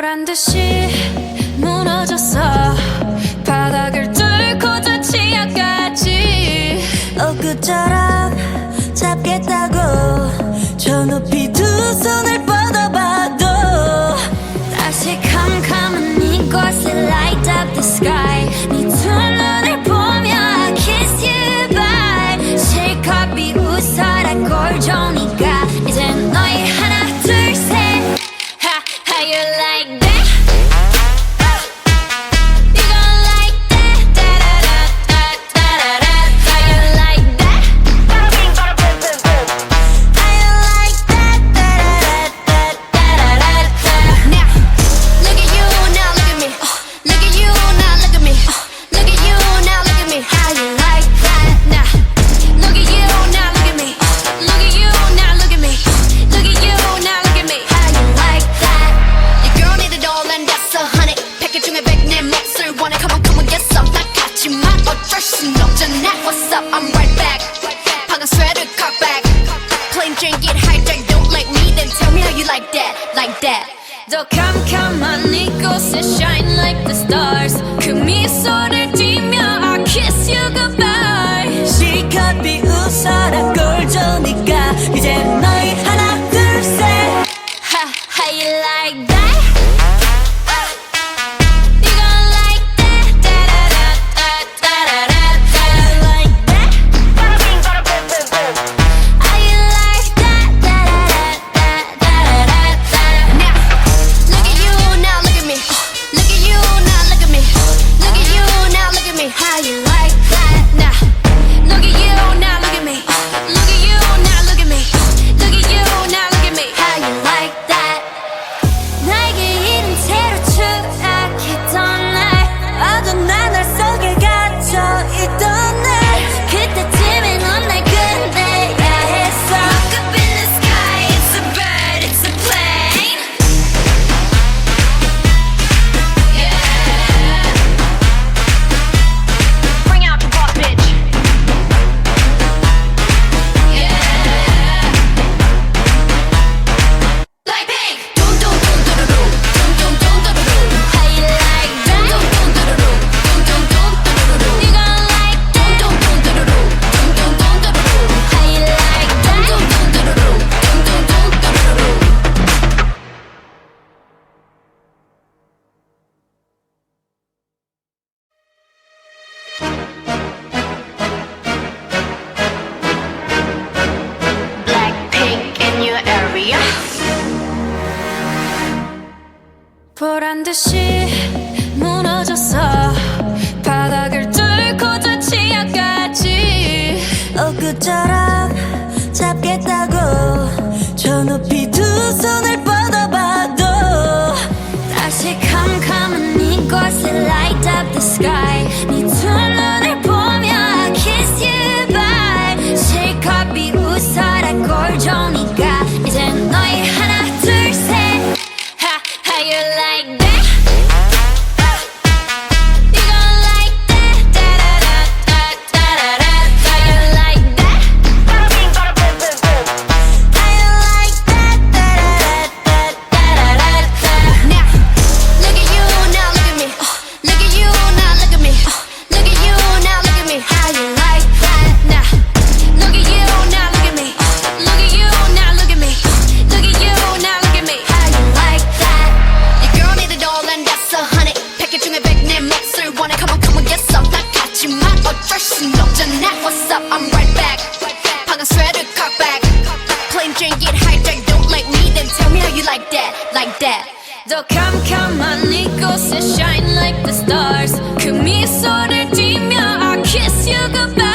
보란 듯이 무너졌어. 바닥을 뚫고 저 지하까지 엊그처럼 잡겠다고 저 높이 두 손을 뻗어봐도 다시 캄캄한 이곳에 light up the sky. 네 두 눈을 보며 I kiss you bye. 실컷 비웃어라 꼴 좋으니까 이제 너희 하나 둘 셋. How you like that? You gon' like that? Da-da-da-da-da-da-da. How you like that? How you like that? Da-da-da-da-da-da-da. Now, look at you, now look at me. Look at you, now look at me. Look at you, now look at me. How you like that? Now, look at you, now look at me. Look at you, now look at me. Look at you, now look at me. How you like that? Your girl need it all and that's 100. 패킷 중에 100 내 몫을 원해. Come on, get some. 나 같지만 어쩔 순 없잖아. What's up? I'm right back. 방금 sweater cock back. Plain Jane get hijacked. Don't like me, then tell me how you like that, like that. 더 캄캄한 이곳에 shine like the stars. 그 미소를 띠며 I kiss you goodbye. 실컷 비웃어라 꼴 좋으니까 이제 너희 하나 둘 셋. How you like that? You gon' like that? Da-da-da-da-da-da-da. How you like that? How you like that? Da-da-da-da-da-da-da. Now, look at you, now look at me. Look at you, now look at me. Look at you, now look at me. How you like that? Now, look at you, now look at me. Look at you, now look at me. Look at you, now look at me. How you like that? 나에게 이른 채로 추락했던 날 어두운 나날 속에 갇혀 있던 날 그때쯤에 넌 날 끝내야 했어. Look up in the sky, it's a bird, it's a plane. Yeah. Bring out the rock, bitch. Yeah. Like pink. Dum dum dum dum dum dum dum dum dum dum. How you like that? Dum dum dum dum dum dum dum dum dum. You gon' like that? Dum dum dum dum dum dum dum dum dum. How you like that? Dum dum dum dum dum dum dum dum dum. Blackpink in your area. 보란 듯이 무너졌어. 바닥을 뚫고 저 지하까지 엊그처럼 잡겠다고 저 높이 두 손을 뻗어봐도 다시 캄캄한 이곳에 light up the sky. 네 두 눈을 보며 I kiss you bye. 실컷 비웃어라 꼴 좋으니까 이제 너희 하나 둘 셋. How you like that? You gon' like that? Da-da-da-da-da-da-da. How you like that? How you like that? Da-da-da-da-da-da. Now, look at you, now look at me. Look at you, now look at me. Look at you, now look at me. How you like that? Now, look at you, now look at me. Look at you, now look at me. Look at you, now look at me. How you like that? Your girl need it all and that's 100. 패킷 중에 100 내 몫을 원해. Come on, get some. 나 같지만 어쩔 순 없잖아. What's up? I'm right back. 방금 sweater cock back. Plain Jane get hijacked. Don't like me, then tell me how you like that, like that. 더 캄캄한 이곳에 shine like the stars. 그 미소를 띠며 I kiss you goodbye.